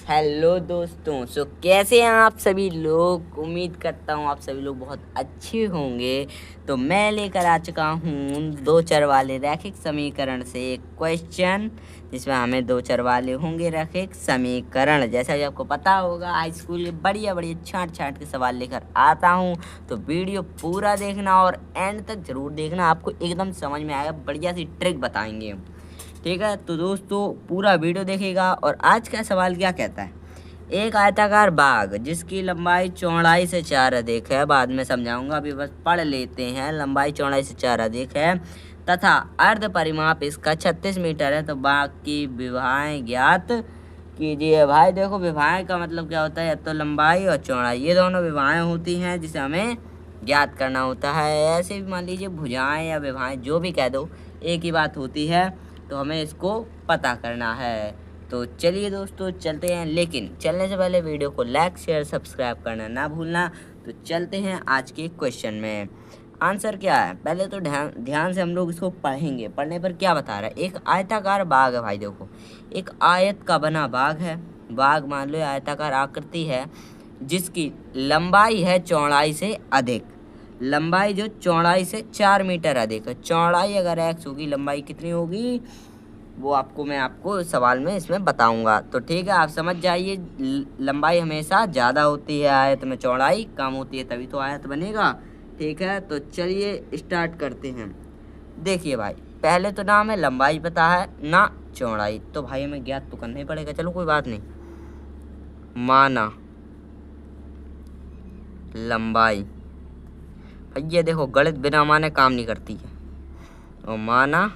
Hello दोस्तों, कैसे हैं आप सभी लोग। उम्मीद करता हूँ आप सभी लोग बहुत अच्छे होंगे। तो मैं लेकर आ चुका हूँ दो चर वाले रैखिक समीकरण से एक क्वेश्चन, जिसमें हमें दो चर वाले होंगे रैखिक समीकरण। जैसा कि आपको पता होगा, हाई स्कूल के बढ़िया बढ़िया छांट छांट के सवाल लेकर आता हूँ। तो वीडियो पूरा देखना और एंड तक ज़रूर देखना, आपको एकदम समझ में आएगा। बढ़िया सी ट्रिक बताएंगे हम, ठीक है। तो दोस्तों पूरा वीडियो देखेगा। और आज का सवाल क्या कहता है, एक आयताकार बाग जिसकी लंबाई चौड़ाई से 4 अधिक है, बाद में समझाऊंगा, अभी बस पढ़ लेते हैं। लंबाई चौड़ाई से 4 अधिक है तथा अर्ध परिमाप इसका 36 मीटर है, तो बाग की विभाएं ज्ञात कीजिए। भाई देखो, विभाएं का मतलब क्या होता है, तो लंबाई और चौड़ाई, ये दोनों विभाएं होती हैं जिसे हमें ज्ञात करना होता है। ऐसे भी मान लीजिए भुजाएं या विभाएं, जो भी कह दो, एक ही बात होती है। तो हमें इसको पता करना है। तो चलिए दोस्तों चलते हैं, लेकिन चलने से पहले वीडियो को लाइक शेयर सब्सक्राइब करना ना भूलना। तो चलते हैं आज के क्वेश्चन में। आंसर क्या है, पहले तो ध्यान से हम लोग इसको पढ़ेंगे। पढ़ने पर क्या बता रहा है, एक आयताकार बाग है। भाई देखो, एक आयत का बना बाग है। बाग मान लो आयताकार आकृति है, जिसकी लंबाई है चौड़ाई से अधिक। लंबाई जो चौड़ाई से 4 मीटर अधिक है। चौड़ाई अगर x होगी, लंबाई कितनी होगी वो मैं आपको सवाल में इसमें बताऊंगा। तो ठीक है, आप समझ जाइए। लंबाई हमेशा ज़्यादा होती है आयत में, चौड़ाई कम होती है, तभी तो आयत बनेगा। ठीक है, तो चलिए स्टार्ट करते हैं। देखिए भाई, पहले तो ना हमें लंबाई पता है ना चौड़ाई, तो भाई हमें ज्ञात तो करना ही पड़ेगा। चलो कोई बात नहीं, माना लंबाई। भैया देखो, गणित बिना माने काम नहीं करती है। और माना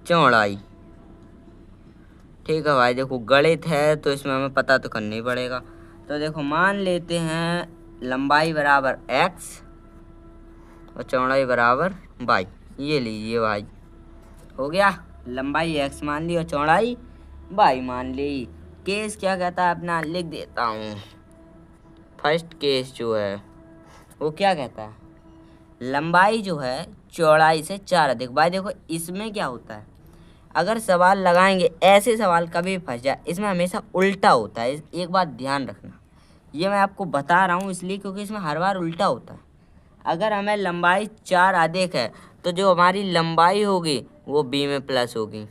चौड़ाई। ठीक है भाई, देखो गणित है तो इसमें हमें पता तो करना ही पड़ेगा। तो देखो मान लेते हैं लंबाई बराबर x और चौड़ाई बराबर y। ये लीजिए भाई, हो गया। लंबाई x मान ली और चौड़ाई y मान ली। केस क्या कहता है अपना, लिख देता हूँ। फर्स्ट केस जो है वो क्या कहता है, लंबाई जो है चौड़ाई से 4 अधिक। भाई देखो, इसमें क्या होता है, अगर सवाल लगाएंगे ऐसे सवाल कभी फंस जाए, इसमें हमेशा उल्टा होता है। एक बात ध्यान रखना, ये मैं आपको बता रहा हूँ इसलिए क्योंकि इसमें हर बार उल्टा होता है। अगर हमें लंबाई 4 अधिक है, तो जो हमारी लंबाई होगी वो b में प्लस होगी।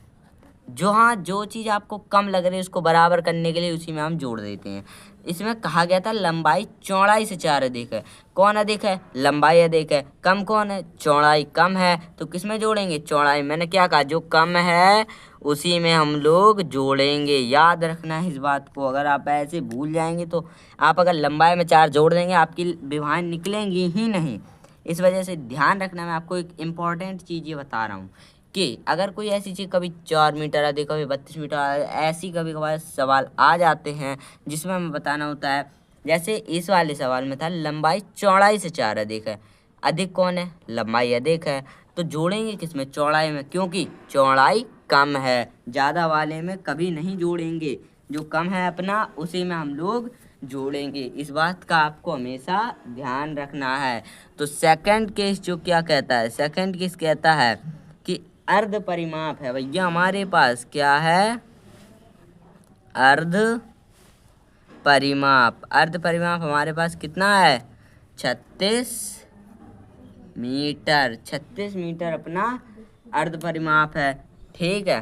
जो चीज़ आपको कम लग रही है उसको बराबर करने के लिए उसी में हम जोड़ देते हैं। इसमें कहा गया था लंबाई चौड़ाई से 4 अधिक है। कौन अधिक है, लंबाई अधिक है। कम कौन है, चौड़ाई कम है। तो किस में जोड़ेंगे, चौड़ाई। मैंने क्या कहा, जो कम है उसी में हम लोग जोड़ेंगे। याद रखना है इस बात को। अगर आप ऐसे भूल जाएंगे तो आप अगर लंबाई में 4 जोड़ देंगे, आपकी विभाएं निकलेंगी ही नहीं। इस वजह से ध्यान रखना। मैं आपको एक इम्पॉर्टेंट चीज़ ये बता रहा हूँ कि अगर कोई ऐसी चीज़ कभी 4 मीटर अधिक, कभी 32 मीटर, ऐसी कभी कभार सवाल आ जाते हैं जिसमें हमें बताना होता है। जैसे इस वाले सवाल में था लंबाई चौड़ाई से 4 अधिक है। अधिक कौन है, लंबाई अधिक है। तो जोड़ेंगे किसमें, चौड़ाई में, क्योंकि चौड़ाई कम है। ज़्यादा वाले में कभी नहीं जोड़ेंगे, जो कम है अपना उसी में हम लोग जोड़ेंगे। इस बात का आपको हमेशा ध्यान रखना है। तो सेकंड केस जो क्या कहता है, सेकंड केस कहता है कि अर्ध परिमाप है। भैया हमारे पास क्या है, अर्ध परिमाप। अर्ध परिमाप हमारे पास कितना है, 36 मीटर। 36 मीटर अपना अर्ध परिमाप है। ठीक है,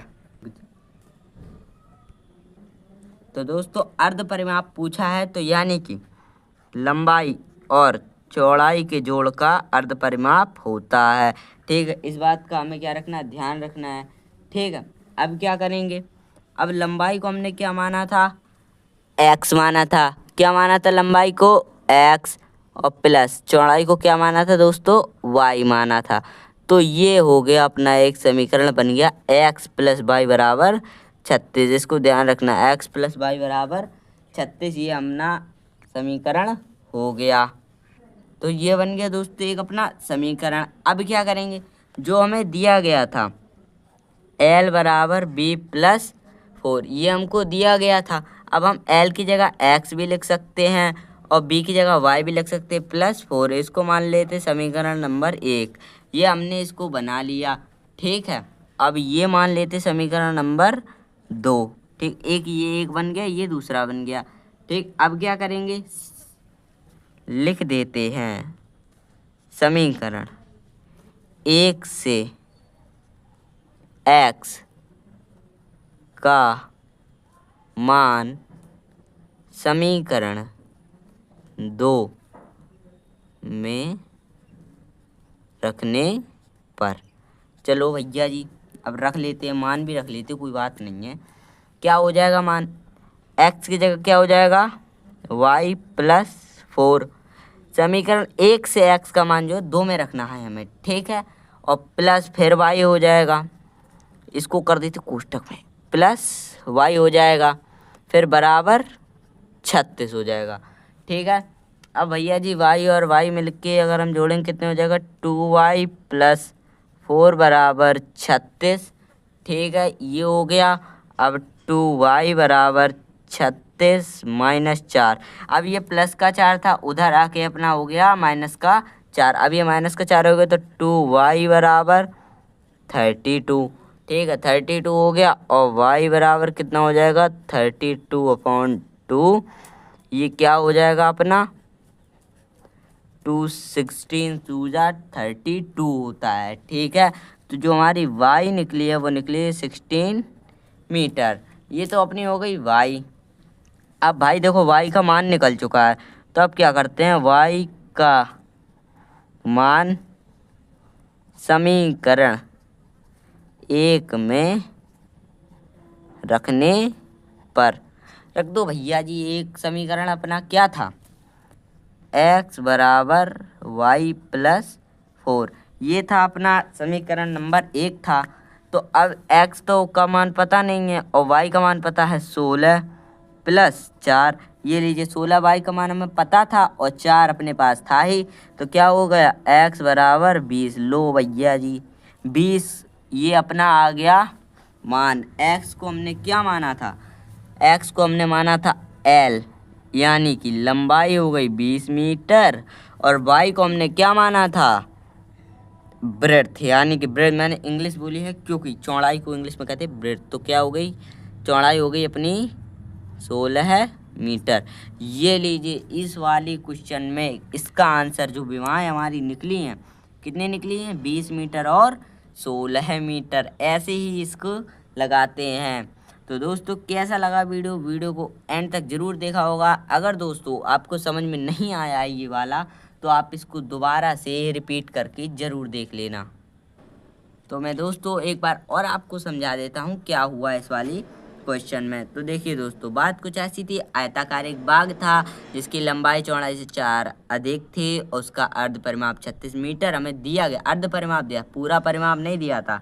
तो दोस्तों अर्ध परिमाप पूछा है, तो यानी कि लंबाई और चौड़ाई के जोड़ का अर्ध परिमाप होता है। ठीक है, इस बात का हमें क्या रखना है, ध्यान रखना है। ठीक है, अब क्या करेंगे, अब लंबाई को हमने क्या माना था, x माना था। क्या माना था लंबाई को, x, और प्लस चौड़ाई को क्या माना था दोस्तों, y माना था। तो ये हो गया अपना एक समीकरण बन गया, x प्लस वाई बराबर 36। इसको ध्यान रखना, x प्लस वाई बराबर 36, ये अपना समीकरण हो गया। तो ये बन गया दोस्तों एक अपना समीकरण। अब क्या करेंगे, जो हमें दिया गया था L बराबर b प्लस 4, ये हमको दिया गया था। अब हम L की जगह x भी लिख सकते हैं और b की जगह y भी लिख सकते हैं, प्लस 4। इसको मान लेते समीकरण नंबर 1। ये हमने इसको बना लिया। ठीक है, अब ये मान लेते समीकरण नंबर 2। ठीक, एक ये एक बन गया, ये दूसरा बन गया। ठीक, अब क्या करेंगे, लिख देते हैं समीकरण 1 से x का मान समीकरण 2 में रखने पर। चलो भैया जी, अब रख लेते हैं, मान भी रख लेते हैं, कोई बात नहीं है। क्या हो जाएगा मान, x की जगह क्या हो जाएगा, y प्लस 4। समीकरण 1 से x का मान जो है 2 में रखना है हमें, ठीक है। और प्लस फिर y हो जाएगा, इसको कर देते कोष्टक में, प्लस y हो जाएगा, फिर बराबर 36 हो जाएगा, ठीक है। अब भैया जी y और y मिलके अगर हम जोड़ेंगे कितने हो जाएगा, 2y प्लस 4 बराबर 36, ठीक है, ये हो गया। अब 2y बराबर 36 माइनस 4, अब ये प्लस का 4 था, उधर आके अपना हो गया माइनस का 4, अब ये माइनस का 4 हो गया, तो 2y बराबर 32, ठीक है, 32 हो गया। और y बराबर कितना हो जाएगा, 32/2, ये क्या हो जाएगा अपना 2 16 2 32 होता है, ठीक है। तो जो हमारी y निकली है वो निकली है 16 मीटर। ये तो अपनी हो गई y। अब भाई देखो y का मान निकल चुका है, तो अब क्या करते हैं, y का मान समीकरण 1 में रखने पर। रख दो भैया जी, एक समीकरण अपना क्या था, x बराबर y प्लस 4, ये था अपना समीकरण नंबर 1 था। तो अब x तो का मान पता नहीं है और y का मान पता है 16 प्लस 4, ये लीजिए 16 y का मान हमें पता था और 4 अपने पास था ही, तो क्या हो गया x बराबर 20। लो भैया जी 20, ये अपना आ गया मान। x को हमने क्या माना था, x को हमने माना था l, यानी कि लंबाई हो गई 20 मीटर, और y को हमने क्या माना था, ब्रेड्थ, यानी कि ब्रेड्थ मैंने इंग्लिश बोली है क्योंकि चौड़ाई को इंग्लिश में कहते हैं ब्रेड्थ, तो क्या हो गई, चौड़ाई हो गई अपनी 16 मीटर। ये लीजिए इस वाली क्वेश्चन में इसका आंसर जो विमाएँ हमारी निकली हैं, कितनी निकली हैं, 20 मीटर और 16 मीटर। ऐसे ही इसको लगाते हैं। तो दोस्तों कैसा लगा वीडियो को एंड तक ज़रूर देखा होगा। अगर दोस्तों आपको समझ में नहीं आया है ये वाला, तो आप इसको दोबारा से रिपीट करके ज़रूर देख लेना। तो मैं दोस्तों एक बार और आपको समझा देता हूँ क्या हुआ इस वाली क्वेश्चन में। तो देखिए दोस्तों, बात कुछ ऐसी थी, आयताकार एक बाग था जिसकी लंबाई चौड़ाई से 4 अधिक थी और उसका अर्ध परिमाप 36 मीटर हमें दिया गया। अर्ध परिमाप दिया, पूरा परिमाप नहीं दिया था,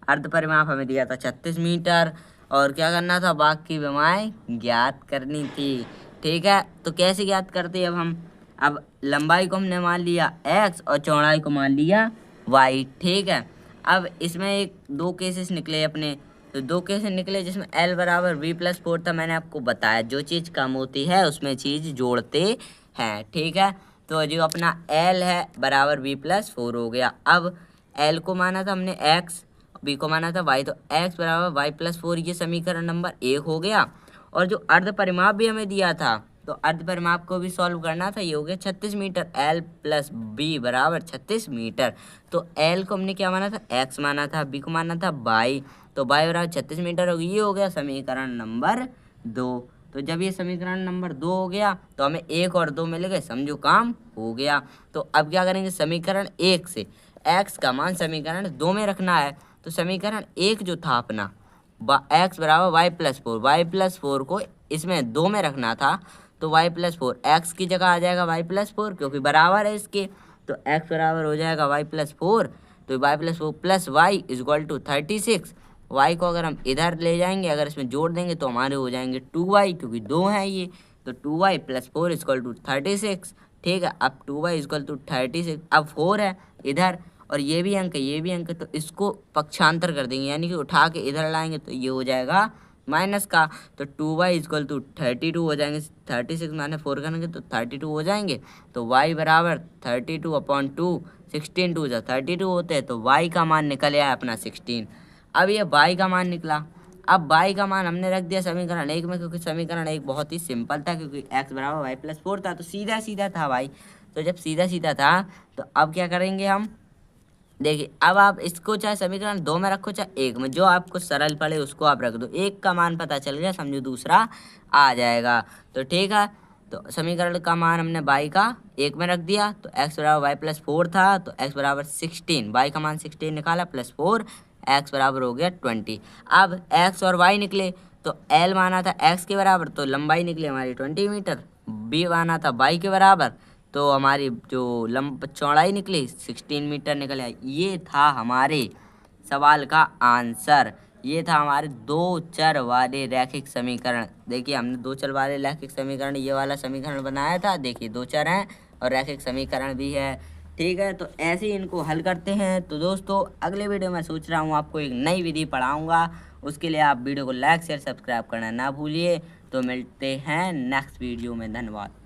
अर्ध परिमाप हमें दिया था 36 मीटर। और क्या करना था, बाग की विमाएँ ज्ञात करनी थी, ठीक है। तो कैसे ज्ञात करते अब हम, अब लंबाई को हमने मान लिया x और चौड़ाई को मान लिया y, ठीक है। अब इसमें एक 2 केसेस निकले अपने, तो 2 केसेस निकले जिसमें l बराबर v प्लस 4 था। मैंने आपको बताया जो चीज़ कम होती है उसमें चीज़ जोड़ते हैं, ठीक है। तो जो अपना l है बराबर v प्लस 4 हो गया। अब l को माना था हमने x, b को माना था y, तो x बराबर y प्लस 4, ये समीकरण नंबर 1 हो गया। और जो अर्ध परिमाप भी हमें दिया था, तो अर्ध परिमाप को भी सॉल्व करना था, ये हो गया 36 मीटर, l प्लस b बराबर 36 मीटर। तो l को हमने क्या माना था, x माना था, b को माना था y, तो y बराबर 36 मीटर होगी। ये हो गया समीकरण नंबर 2। तो जब ये समीकरण नंबर 2 हो गया तो हमें 1 और 2 मिल गए, समझो काम हो गया। तो अब क्या करेंगे, समीकरण 1 से x का मान समीकरण 2 में रखना है। तो समीकरण 1 जो था अपना x बराबर y प्लस 4, y प्लस 4 को इसमें 2 में रखना था, तो y प्लस 4 x की जगह आ जाएगा y प्लस 4, क्योंकि बराबर है इसके। तो x बराबर हो जाएगा y प्लस 4, तो y plus 4 plus y is equal to 36। y को अगर हम इधर ले जाएंगे, अगर इसमें जोड़ देंगे तो हमारे हो जाएंगे 2y, क्योंकि 2 है ये, तो 2y plus 4 is equal to 36, ठीक है। अब 2y इज इक्वल टू 36, अब 4 है इधर और ये भी अंक है, ये भी अंक है, तो इसको पक्षांतर कर देंगे, यानी कि उठा के इधर लाएंगे तो ये हो जाएगा माइनस का, तो 2y इक्वल टू 32 हो जाएंगे। 36 माइनस 4 करेंगे तो 32 हो जाएंगे। तो y बराबर 32/2, 16 2 32 होते हैं, तो y का मान निकल आया अपना 16। अब ये y का मान निकला, अब y का मान हमने रख दिया समीकरण 1 में, क्योंकि समीकरण 1 बहुत ही सिंपल था, क्योंकि x बराबर y प्लस 4 था, तो सीधा सीधा था भाई। तो जब सीधा सीधा था तो अब क्या करेंगे हम, देखिए अब आप इसको चाहे समीकरण 2 में रखो चाहे 1 में, जो आपको सरल पड़े उसको आप रख दो। 1 का मान पता चल गया, समझो दूसरा आ जाएगा। तो ठीक है, तो समीकरण का मान हमने y का 1 में रख दिया, तो x बराबर y प्लस 4 था, तो x बराबर 16, y का मान 16 निकाला प्लस 4, x बराबर हो गया 20। अब x और y निकले, तो l माना था x के बराबर, तो लंबाई निकली हमारी 20 मीटर, b माना था y के बराबर, तो हमारी जो चौड़ाई निकली 16 मीटर निकल आई। ये था हमारे सवाल का आंसर। ये था हमारे दो चर वाले रैखिक समीकरण। देखिए हमने दो चर वाले रैखिक समीकरण ये वाला समीकरण बनाया था। देखिए दो चर हैं और रैखिक समीकरण भी है। ठीक है, तो ऐसे ही इनको हल करते हैं। तो दोस्तों अगले वीडियो में सोच रहा हूँ आपको एक नई विधि पढ़ाऊँगा। उसके लिए आप वीडियो को लाइक शेयर सब्सक्राइब करना ना भूलिए। तो मिलते हैं नेक्स्ट वीडियो में। धन्यवाद।